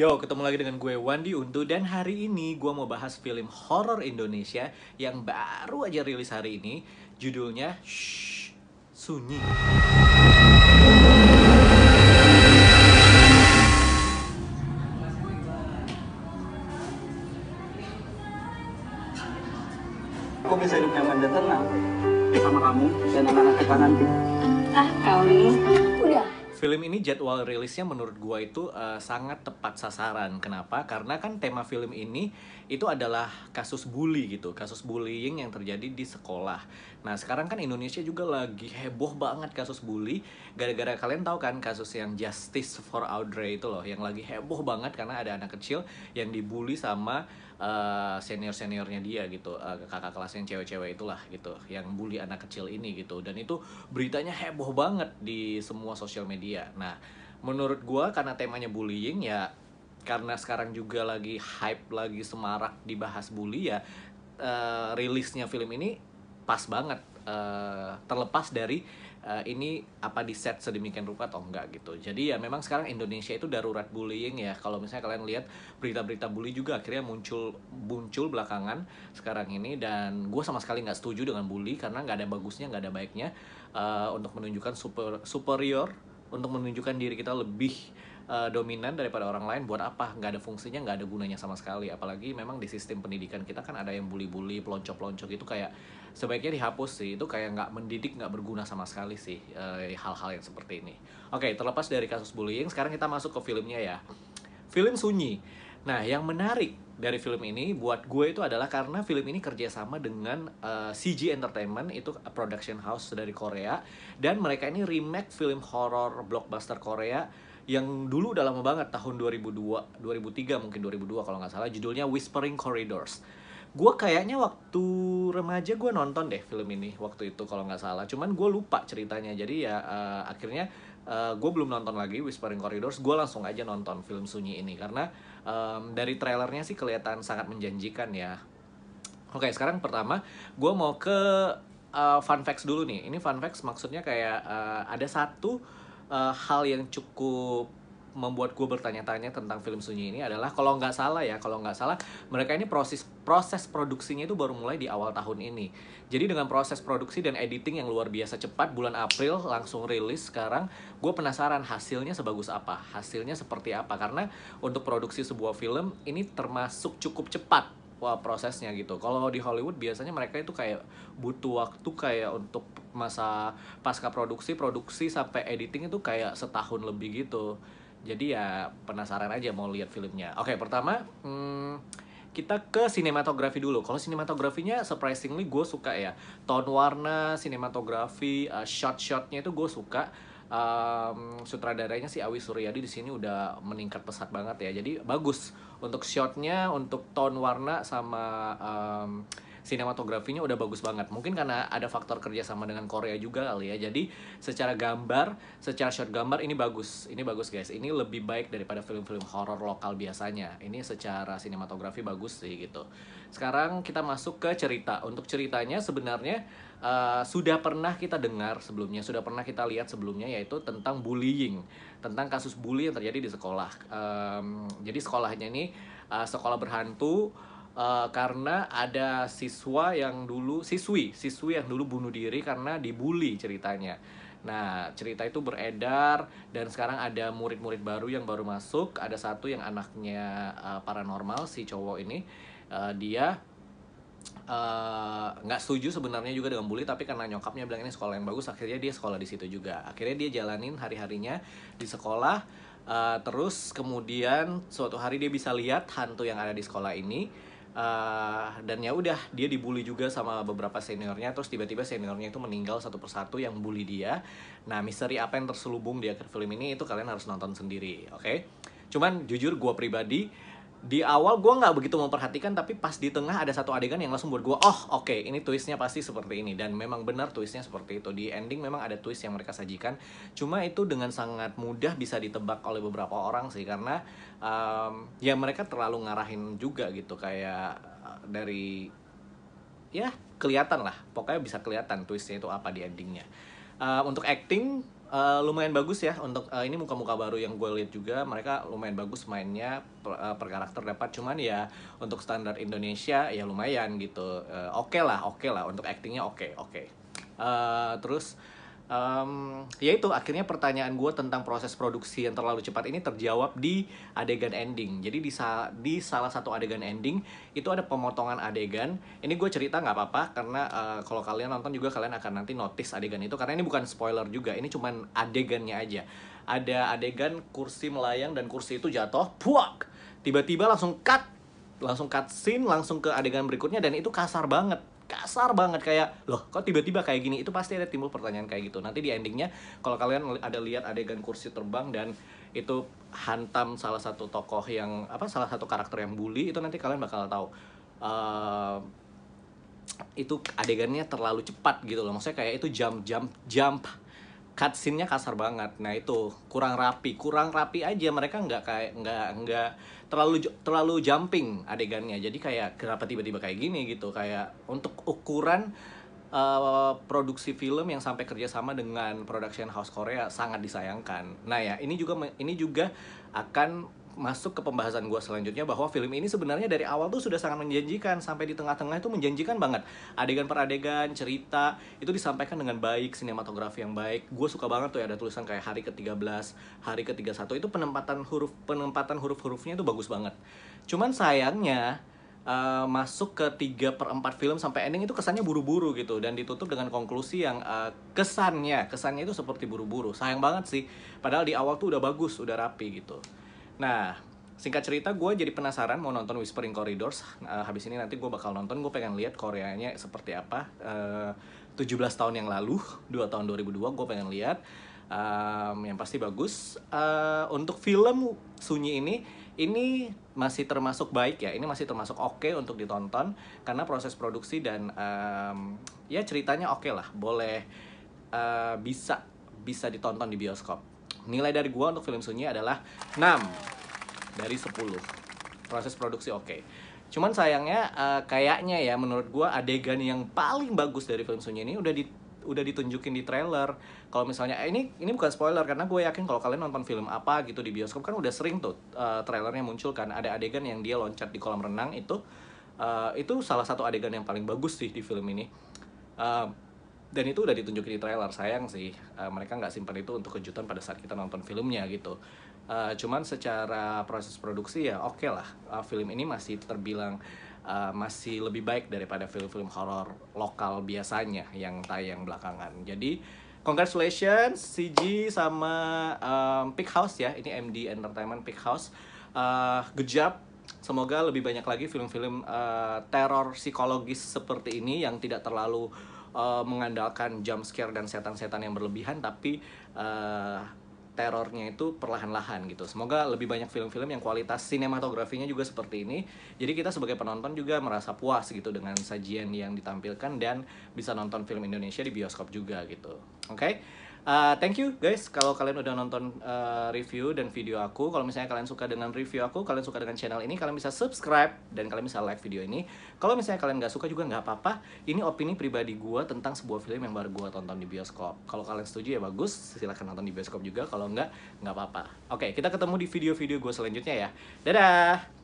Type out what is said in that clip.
Yo, ketemu lagi dengan gue Wandi Untu dan hari ini gue mau bahas film horor Indonesia yang baru aja rilis hari ini. Judulnya Sunyi. Aku bisa hidup nyaman dan tenang sama kamu dan anak-anak kita nanti. Kali udah. Film ini jadwal rilisnya menurut gua itu sangat tepat sasaran. Kenapa? Karena kan tema film ini itu adalah kasus bully gitu, kasus bullying yang terjadi di sekolah. Nah sekarang kan Indonesia juga lagi heboh banget kasus bully. Gara-gara kalian tahu kan kasus yang Justice for Audrey itu loh, yang lagi heboh banget karena ada anak kecil yang dibully sama senior-seniornya dia gitu, kakak kelas yang cewek-cewek itulah gitu, yang bully anak kecil ini gitu. Dan itu beritanya heboh banget di semua sosial media. Nah, menurut gua karena temanya bullying ya, karena sekarang juga lagi hype, lagi semarak dibahas bully ya, rilisnya film ini pas banget. Terlepas dari ini apa di set sedemikian rupa atau enggak gitu. Jadi ya memang sekarang Indonesia itu darurat bullying ya. Kalau misalnya kalian lihat berita-berita bully juga akhirnya muncul belakangan sekarang ini, dan gue sama sekali nggak setuju dengan bully karena nggak ada bagusnya, nggak ada baiknya. Untuk menunjukkan superior, untuk menunjukkan diri kita lebih dominan daripada orang lain, buat apa? Nggak ada fungsinya, nggak ada gunanya sama sekali. Apalagi memang di sistem pendidikan kita kan ada yang bully-bully, pelonco-pelonco gitu, kayak sebaiknya dihapus sih. Itu kayak nggak mendidik, nggak berguna sama sekali sih hal-hal yang seperti ini. Oke, terlepas dari kasus bullying, sekarang kita masuk ke filmnya ya. Film Sunyi. Nah, yang menarik dari film ini buat gue itu adalah karena film ini kerjasama dengan CG Entertainment, itu production house dari Korea, dan mereka ini remake film horror blockbuster Korea yang dulu udah lama banget, tahun 2002, 2003 mungkin 2002 kalau nggak salah, judulnya Whispering Corridors. Gue kayaknya waktu remaja gue nonton deh film ini waktu itu kalau nggak salah, cuman gue lupa ceritanya. Jadi ya akhirnya gue belum nonton lagi Whispering Corridors. Gue langsung aja nonton film Sunyi ini karena dari trailernya sih kelihatan sangat menjanjikan ya. Oke, sekarang pertama gue mau ke fun facts dulu nih. Ini fun facts maksudnya kayak ada satu hal yang cukup membuat gue bertanya-tanya tentang film Sunyi ini adalah, kalau nggak salah mereka ini proses produksinya itu baru mulai di awal tahun ini. Jadi dengan proses produksi dan editing yang luar biasa cepat, bulan April langsung rilis. Sekarang gue penasaran hasilnya sebagus apa, hasilnya seperti apa, karena untuk produksi sebuah film ini termasuk cukup cepat. Wah, prosesnya gitu. Kalau di Hollywood biasanya mereka itu kayak butuh waktu kayak untuk masa pasca produksi sampai editing itu kayak setahun lebih gitu. Jadi ya penasaran aja mau lihat filmnya. Oke, pertama kita ke sinematografi dulu. Kalau sinematografinya surprisingly gue suka ya. Tone warna, sinematografi, shot-shotnya itu gue suka. Sutradaranya si Awi Suryadi di sini udah meningkat pesat banget ya. Jadi bagus untuk shotnya, untuk tone warna sama sinematografinya udah bagus banget. Mungkin karena ada faktor kerjasama dengan Korea juga kali ya. Jadi secara gambar, secara shot gambar ini bagus. Ini bagus guys. Ini lebih baik daripada film-film horor lokal biasanya. Ini secara sinematografi bagus sih gitu. Sekarang kita masuk ke cerita. Untuk ceritanya sebenarnya sudah pernah kita dengar sebelumnya, sudah pernah kita lihat sebelumnya, yaitu tentang bullying, tentang kasus bully yang terjadi di sekolah. Jadi sekolahnya ini sekolah berhantu, karena ada siswi yang dulu bunuh diri karena dibully ceritanya. Nah, cerita itu beredar dan sekarang ada murid-murid baru yang baru masuk. Ada satu yang anaknya paranormal, si cowok ini, dia nggak setuju sebenarnya juga dengan bully, tapi karena nyokapnya bilang ini sekolah yang bagus, akhirnya dia sekolah di situ juga. Akhirnya dia jalanin hari-harinya di sekolah. Terus kemudian suatu hari dia bisa lihat hantu yang ada di sekolah ini. Dan ya udah, dia dibully juga sama beberapa seniornya. Terus tiba-tiba seniornya itu meninggal satu persatu yang bully dia. Nah, misteri apa yang terselubung di akhir film ini itu kalian harus nonton sendiri, oke? Cuman jujur gue pribadi di awal gue nggak begitu memperhatikan, tapi pas di tengah ada satu adegan yang langsung buat gue, oh oke, ini twistnya pasti seperti ini. Dan memang benar twistnya seperti itu. Di ending memang ada twist yang mereka sajikan. Cuma itu dengan sangat mudah bisa ditebak oleh beberapa orang sih, karena ya mereka terlalu ngarahin juga gitu, kayak dari ya kelihatan lah, pokoknya bisa kelihatan twistnya itu apa di endingnya. Untuk acting lumayan bagus ya untuk ini muka-muka baru yang gue lihat juga, mereka lumayan bagus mainnya, per karakter dapat, cuman ya untuk standar Indonesia ya lumayan gitu. Oke lah untuk actingnya oke. Terus ya itu akhirnya pertanyaan gue tentang proses produksi yang terlalu cepat ini terjawab di adegan ending. Jadi di salah satu adegan ending itu ada pemotongan adegan. Ini gue cerita nggak apa-apa karena kalau kalian nonton juga kalian akan nanti notice adegan itu, karena ini bukan spoiler juga, ini cuman adegannya aja. Ada adegan kursi melayang dan kursi itu jatuh, puak, tiba-tiba langsung cut scene langsung ke adegan berikutnya, dan itu kasar banget kayak loh kok tiba-tiba kayak gini. Itu pasti ada timbul pertanyaan kayak gitu nanti di endingnya. Kalau kalian ada lihat adegan kursi terbang dan itu hantam salah satu tokoh yang salah satu karakter yang bully, itu nanti kalian bakal tahu itu adegannya terlalu cepat gitu loh. Maksudnya kayak itu jump cutscene-nya kasar banget. Nah itu kurang rapi aja. Mereka nggak terlalu jumping adegannya. Jadi kayak kenapa tiba-tiba kayak gini gitu. Kayak untuk ukuran produksi film yang sampai kerjasama dengan production house Korea sangat disayangkan. Nah ya ini juga akan masuk ke pembahasan gue selanjutnya, bahwa film ini sebenarnya dari awal tuh sudah sangat menjanjikan, sampai di tengah-tengah itu menjanjikan banget. Adegan per adegan, cerita itu disampaikan dengan baik, sinematografi yang baik. Gue suka banget tuh ya ada tulisan kayak hari ke-13, hari ke-31, itu penempatan huruf-hurufnya itu bagus banget. Cuman sayangnya masuk ke 3/4 film sampai ending itu kesannya buru-buru gitu, dan ditutup dengan konklusi yang kesannya itu seperti buru-buru. Sayang banget sih, padahal di awal tuh udah bagus, udah rapi gitu. Nah, singkat cerita gue jadi penasaran mau nonton Whispering Corridors. Habis ini nanti gue bakal nonton, gue pengen lihat Koreanya seperti apa. 17 tahun yang lalu, 2 tahun 2002, gue pengen lihat. Yang pasti bagus. Untuk film Sunyi ini masih termasuk baik ya. Ini masih termasuk oke untuk ditonton, karena proses produksi dan ya ceritanya oke lah. Boleh bisa ditonton di bioskop. Nilai dari gua untuk film Sunyi adalah 6 dari 10. Proses produksi oke. Cuman sayangnya kayaknya ya menurut gua adegan yang paling bagus dari film Sunyi ini udah ditunjukin di trailer. Kalau misalnya ini bukan spoiler, karena gue yakin kalau kalian nonton film apa gitu di bioskop kan udah sering tuh trailernya muncul kan. Ada adegan yang dia loncat di kolam renang, itu salah satu adegan yang paling bagus sih di film ini. Dan itu udah ditunjukin di trailer. Sayang sih mereka nggak simpan itu untuk kejutan pada saat kita nonton filmnya gitu. Cuman secara proses produksi ya oke lah. Film ini masih terbilang masih lebih baik daripada film-film horor lokal biasanya yang tayang belakangan. Jadi congratulations CG sama Peak House ya. Ini MD Entertainment, Peak House. Good job. Semoga lebih banyak lagi film-film teror psikologis seperti ini yang tidak terlalu mengandalkan jump scare dan setan-setan yang berlebihan, tapi terornya itu perlahan-lahan gitu. Semoga lebih banyak film-film yang kualitas sinematografinya juga seperti ini. Jadi kita sebagai penonton juga merasa puas gitu dengan sajian yang ditampilkan, dan bisa nonton film Indonesia di bioskop juga gitu. Oke? Thank you guys kalau kalian udah nonton review dan video aku. Kalau misalnya kalian suka dengan review aku, kalian suka dengan channel ini, kalian bisa subscribe dan kalian bisa like video ini. Kalau misalnya kalian nggak suka juga nggak apa-apa. Ini opini pribadi gue tentang sebuah film yang baru gue tonton di bioskop. Kalau kalian setuju ya bagus, silahkan nonton di bioskop juga. Kalau nggak apa-apa. Oke, kita ketemu di video-video gue selanjutnya ya. Dadah!